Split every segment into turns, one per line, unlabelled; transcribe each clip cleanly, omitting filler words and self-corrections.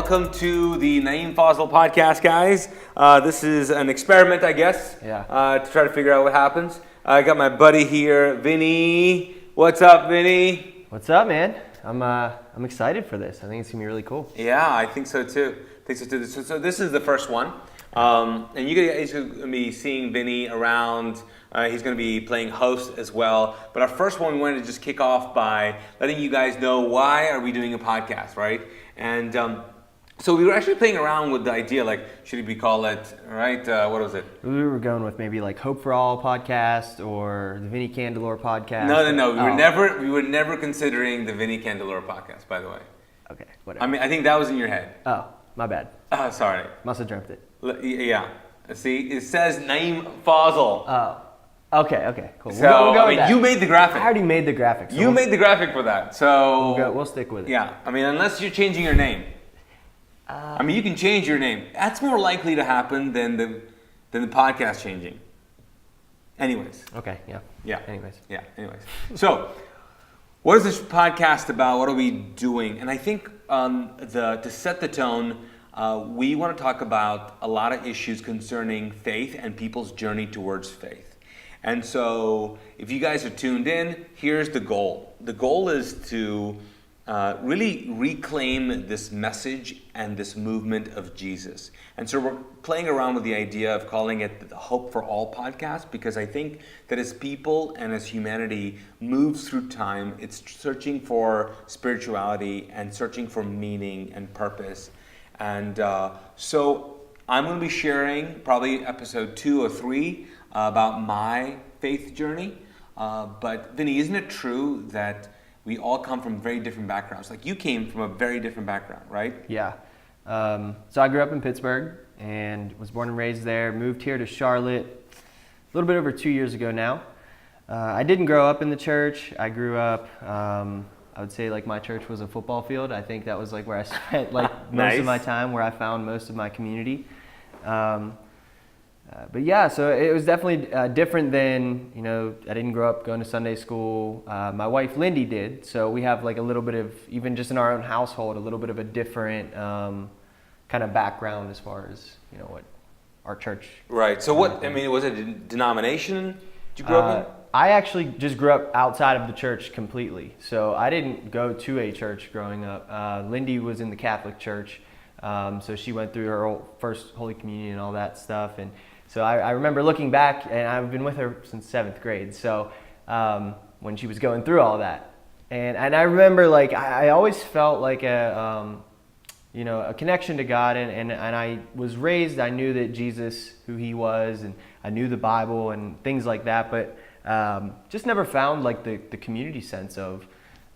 welcome to the Naeem Fazal podcast, guys. This is an experiment, I guess, to try to figure out what happens. I got my buddy here, Vinnie. What's up, Vinnie?
What's up, man? I'm excited for this. I think it's gonna be really cool.
Yeah, I think so too. So this is the first one, and you guys are gonna be seeing Vinnie around. He's going to be playing host as well. But our first one, we wanted to just kick off by letting you guys know why are we doing a podcast, right? And so we were actually playing around with the idea, like, should we call it, right? What was it?
We were going with maybe like Hope for All podcast or the Vinnie Candelore podcast.
No. We were never considering the Vinnie Candelore podcast, by the way.
Okay, whatever.
I mean, I think that was in your head.
Oh, my bad.
Sorry.
Must have dreamt it.
Yeah. See, it says Naeem Fazal.
Oh. Okay, cool.
So, we'll go with that. You made the graphic.
I already made the graphic. So
you made the graphic for that, so...
We'll stick with it.
Yeah, I mean, unless you're changing your name. I mean, you can change your name. That's more likely to happen than the podcast changing. Anyways.
Okay, yeah. Anyways.
So, what is this podcast about? What are we doing? And I think to set the tone, we want to talk about a lot of issues concerning faith and people's journey towards faith. And so, if you guys are tuned in, here's the goal. The goal is to really reclaim this message and this movement of Jesus. And so we're playing around with the idea of calling it the Hope for All podcast, because I think that as people and as humanity moves through time, it's searching for spirituality and searching for meaning and purpose. And so I'm going to be sharing probably episode 2 or 3 about my faith journey. But Vinnie, isn't it true that we all come from very different backgrounds? Like, you came from a very different background, right?
Yeah. So I grew up in Pittsburgh and was born and raised there. Moved here to Charlotte a little bit over 2 years ago now. I didn't grow up in the church. I grew up, I would say, like, my church was a football field. I think that was like where I spent like most of my time, where I found most of my community. But yeah, so it was definitely different than, I didn't grow up going to Sunday school. My wife, Lindy, did. So we have like a little bit of, even just in our own household, a little bit of a different kind of background as far as, what our church.
Right. So was it a denomination you grew up in?
I actually just grew up outside of the church completely. So I didn't go to a church growing up. Lindy was in the Catholic Church. So she went through her first Holy Communion and all that stuff. And so I remember looking back, and I've been with her since 7th grade. So when she was going through all that, and I remember, like, I always felt like a connection to God, and I was raised. I knew that Jesus, who He was, and I knew the Bible and things like that, but just never found like the community sense of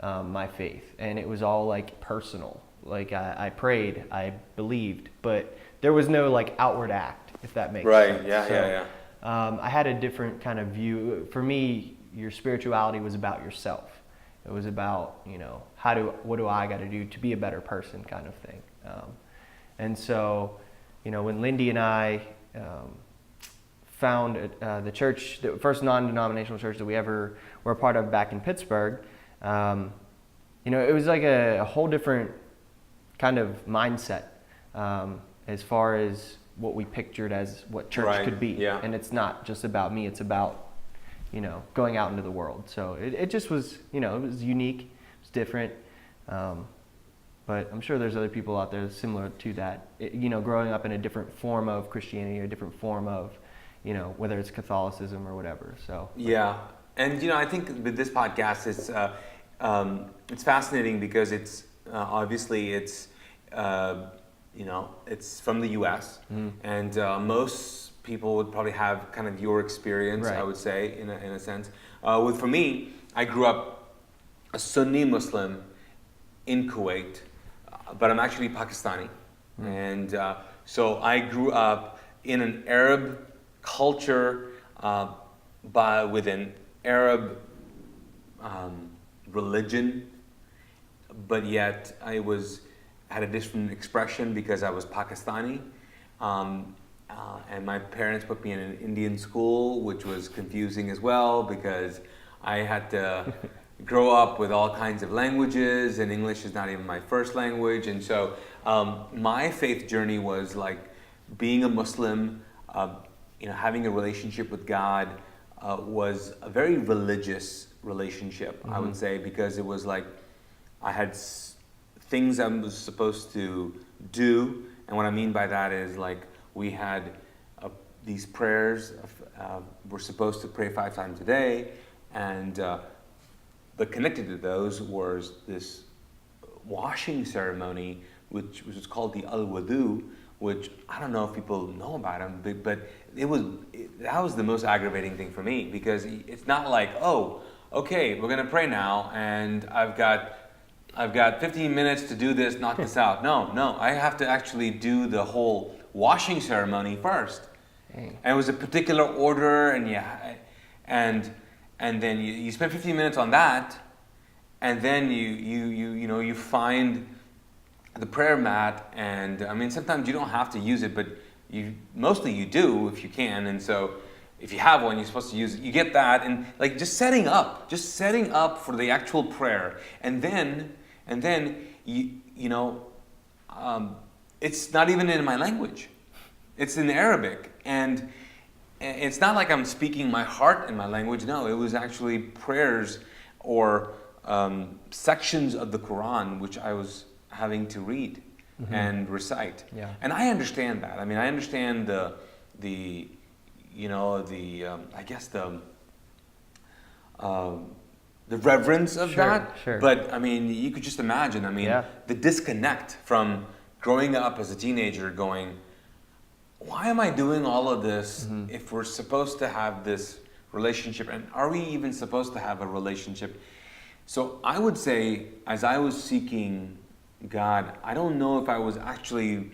my faith, and it was all like personal. Like I prayed, I believed, but there was no like outward act, if that makes sense.
Right, yeah.
I had a different kind of view. For me, your spirituality was about yourself. It was about, what do I got to do to be a better person, kind of thing. And so, when Lindy and I found the church, the first non-denominational church that we ever were a part of back in Pittsburgh, it was like a whole different kind of mindset as far as what we pictured as what church could be.
Yeah.
And it's not just about me, it's about, going out into the world. So it just was, it was unique, it was different. But I'm sure there's other people out there similar to that, growing up in a different form of Christianity, a different form of, whether it's Catholicism or whatever. So
yeah. And, I think with this podcast, it's fascinating because it's, obviously it's, it's from the U.S. And most people would probably have kind of your experience, I would say, in a sense. For me, I grew up a Sunni Muslim in Kuwait, but I'm actually Pakistani. And so I grew up in an Arab culture, with an Arab religion, but yet I had a different expression because I was Pakistani. And my parents put me in an Indian school, which was confusing as well because I had to grow up with all kinds of languages, and English is not even my first language. And so my faith journey was like being a Muslim, having a relationship with God was a very religious relationship, I would say, because it was like I had things I was supposed to do. And what I mean by that is like we had these prayers, we're supposed to pray 5 times a day, and but connected to those was this washing ceremony, which was called the al-wudu, which I don't know if people know about them, but that was the most aggravating thing for me, because it's not like, oh, okay, we're gonna pray now, and I've got 15 minutes to do this, knock this out. No, I have to actually do the whole washing ceremony first. Dang. And it was a particular order, and then you spend 15 minutes on that, and then you find the prayer mat, and I mean sometimes you don't have to use it, but mostly you do if you can, and so if you have one, you're supposed to use it. You get that, and like just setting up for the actual prayer, and then it's not even in my language. It's in Arabic, and it's not like I'm speaking my heart in my language. No, it was actually prayers or sections of the Quran which I was having to read and recite. Yeah. And I understand that. I mean, I understand the reverence of that. Sure. But I mean, you could just imagine. I mean, the disconnect from growing up as a teenager, going, why am I doing all of this if we're supposed to have this relationship? And are we even supposed to have a relationship? So I would say, as I was seeking God, I don't know if I was actually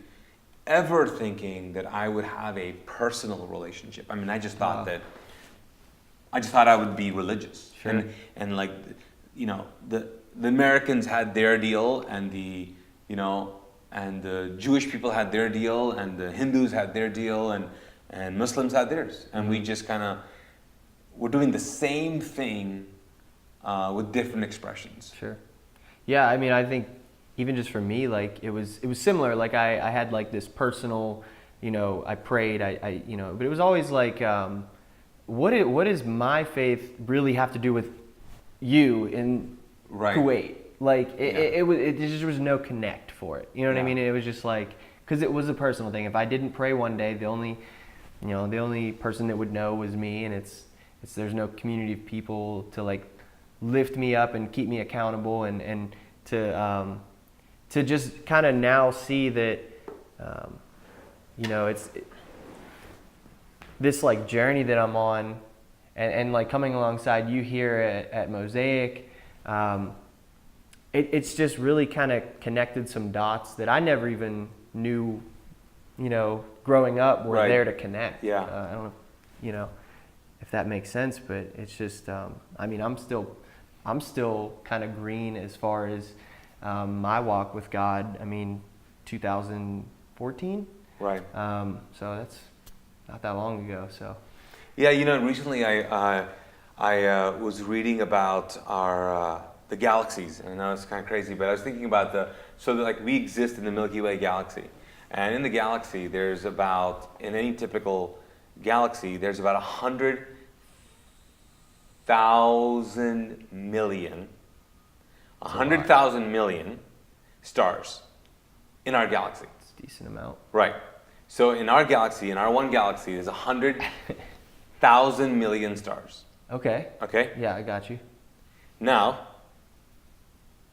ever thinking that I would have a personal relationship. I mean, I just thought I would be religious. Sure. And like, the Americans had their deal, and the Jewish people had their deal, and the Hindus had their deal, and Muslims had theirs. And we just we're doing the same thing with different expressions. Sure.
Yeah, I mean, I think even just for me, like it was similar. Like I had like this personal, I prayed, but it was always like, what does my faith really have to do with you in Kuwait? Like it just was no connect for it. You know what I mean? It was just like, because it was a personal thing. If I didn't pray one day, the only person that would know was me, and there's no community of people to like lift me up and keep me accountable, and to just kind of now see that it's this like journey that I'm on, and like coming alongside you here at Mosaic. It's just really kind of connected some dots that I never even knew, growing up were there to connect. Yeah. I don't know, if that makes sense, but it's just, I mean, I'm still kind of green as far as my walk with God. I mean, 2014. Right. So that's not that long ago. So.
Yeah, recently I was reading about the galaxies, and I know it's kind of crazy, but I was thinking about we exist in the Milky Way galaxy, and in the galaxy there's in any typical galaxy, there's about 100,000 million stars in our galaxy.
It's a decent amount.
Right. So in our galaxy, in our one galaxy, there's 100,000 million stars.
Okay.
Okay?
Yeah, I got you.
Now,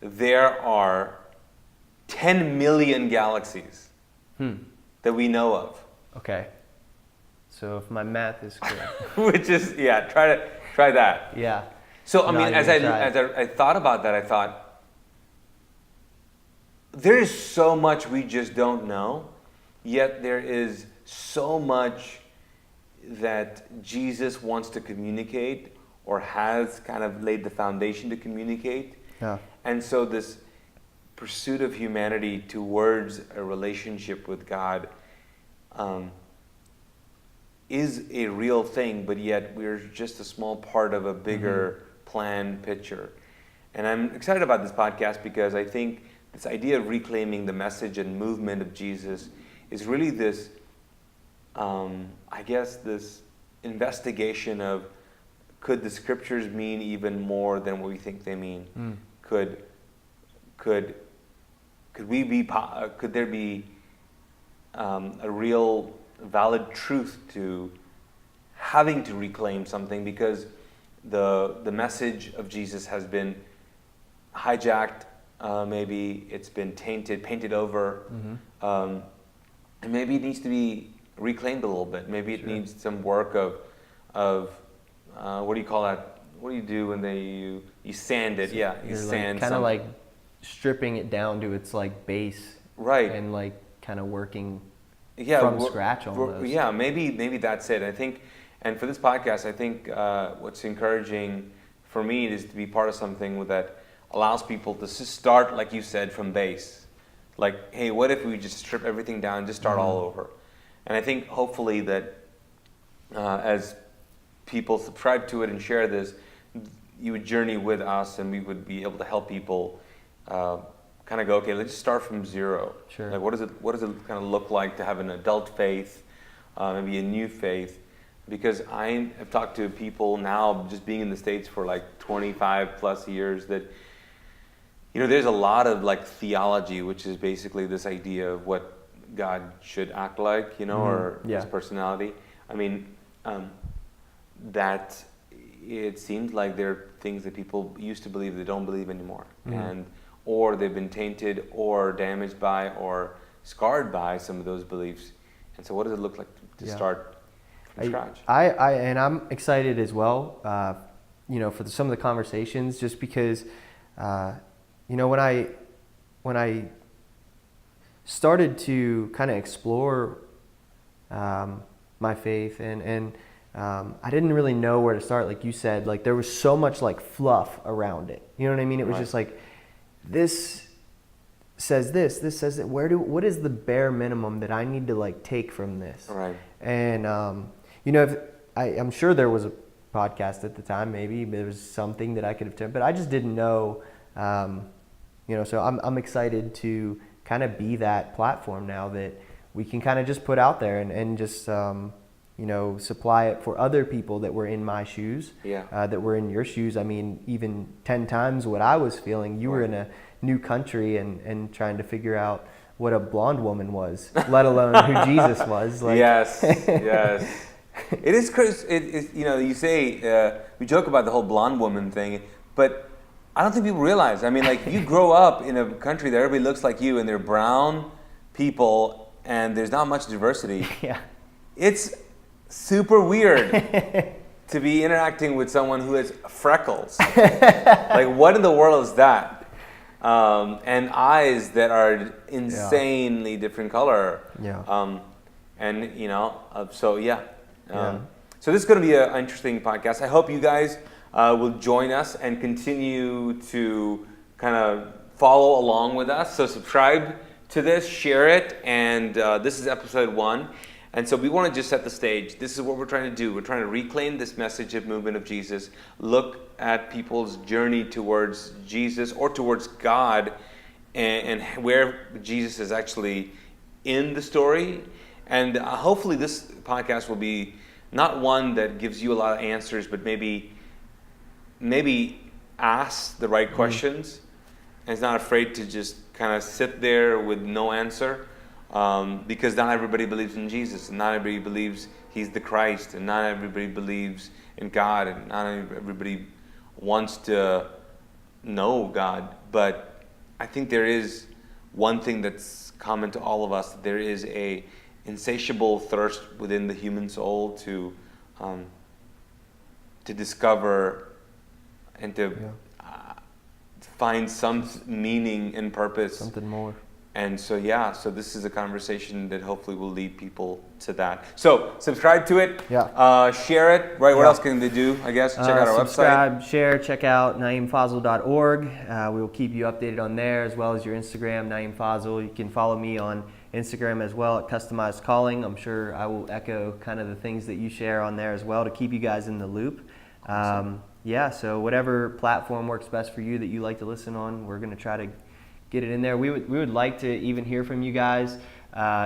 there are 10 million galaxies that we know of.
Okay. So if my math is correct.
Which is, try that.
Yeah.
So, I mean, as I thought about that, I thought, there is so much we just don't know, yet there is so much that Jesus wants to communicate, or has kind of laid the foundation to communicate. Yeah. And so this pursuit of humanity towards a relationship with God is a real thing, but yet we're just a small part of a bigger plan picture. And I'm excited about this podcast because I think this idea of reclaiming the message and movement of Jesus is really this, this investigation of, could the scriptures mean even more than what we think they mean? Could there be a real valid truth to having to reclaim something because the message of Jesus has been hijacked, maybe it's been painted over, and maybe it needs to be reclaimed a little bit. Maybe it needs some work of what do you call that? What do you do when you sand it? Yeah, you sand.
Kind of like stripping it down to its like base,
right?
And like kind of working from scratch almost.
Yeah, maybe that's it. I think, and for this podcast, I think what's encouraging for me is to be part of something that allows people to just start, like you said, from base. Like, hey, what if we just strip everything down and just start all over? And I think hopefully that as people subscribe to it and share this, you would journey with us and we would be able to help people kind of go, okay, let's just start from zero.
Sure.
Like, what does it kind of look like to have an adult faith, maybe a new faith? Because I have talked to people now, just being in the States for like 25 plus years, that there's a lot of like theology, which is basically this idea of what God should act like, or his personality. I mean, that it seems like there are things that people used to believe they don't believe anymore, or they've been tainted or damaged by or scarred by some of those beliefs. And so what does it look like to start from scratch?
And I'm excited as well, for some of the conversations, just because, when I started to kind of explore my faith and I didn't really know where to start. Like you said, like there was so much like fluff around it. You know what I mean? It was just like, this says this says that. What is the bare minimum that I need to like take from this?
Right.
And I'm sure there was a podcast at the time. Maybe there was something that I could have done, but I just didn't know. So I'm excited to kind of be that platform now that we can kind of just put out there and just supply it for other people that were in my shoes, that were in your shoes. I mean, even 10 times what I was feeling. You were in a new country and trying to figure out what a blonde woman was, let alone who Jesus was. Like.
Yes. It is because you say we joke about the whole blonde woman thing, but I don't think people realize. I mean, like you grow up in a country that everybody looks like you, and they're brown people, and there's not much diversity.
Yeah,
it's super weird to be interacting with someone who has freckles. Like, what in the world is that? And eyes that are insanely different color.
Yeah.
So this is going to be an interesting podcast. I hope you guys will join us and continue to kind of follow along with us. So subscribe to this, share it, and this is episode 1. And so we want to just set the stage. This is what we're trying to do. We're trying to reclaim this message of movement of Jesus, look at people's journey towards Jesus or towards God, and where Jesus is actually in the story. And hopefully this podcast will be not one that gives you a lot of answers, but maybe ask the right questions and is not afraid to just kind of sit there with no answer. Because not everybody believes in Jesus, and not everybody believes he's the Christ, and not everybody believes in God, and not everybody wants to know God. But I think there is one thing that's common to all of us: that there is a insatiable thirst within the human soul to discover and to find some meaning and purpose,
something more.
And so this is a conversation that hopefully will lead people to that. So subscribe to it, share it, right? What else can they do, I guess? Check out our
subscribe, share, check out naeemfazal.org. We will keep you updated on there, as well as your Instagram, Naeem Fazal. You can follow me on Instagram as well at Customized Calling. I'm sure I will echo kind of the things that you share on there as well to keep you guys in the loop.
Awesome.
yeah, so whatever platform works best for you that you like to listen on, we're going to try to get it in there. We would like to even hear from you guys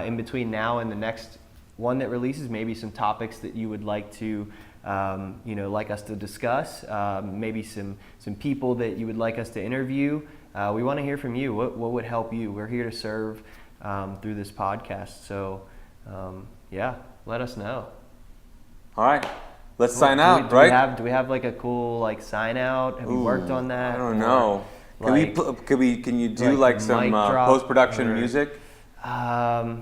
in between now and the next one that releases, maybe some topics that you would like to, like us to discuss, maybe some people that you would like us to interview. We want to hear from you. What would help you? We're here to serve through this podcast. So, let us know.
All right. Let's sign out, right?
Do we have like a cool like sign out? Have you worked on that?
I don't know. Can you do like some post-production music?
I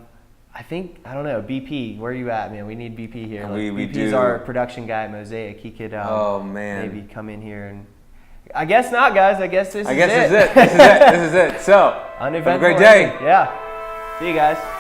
don't know. BP, where are you at, man? We need BP here. Like,
we
BP's
do.
our production guy at Mosaic. He could maybe
maybe
come in here and. I guess not, guys. I guess this is it.
This is it. So, have a great day.
Yeah. See you guys.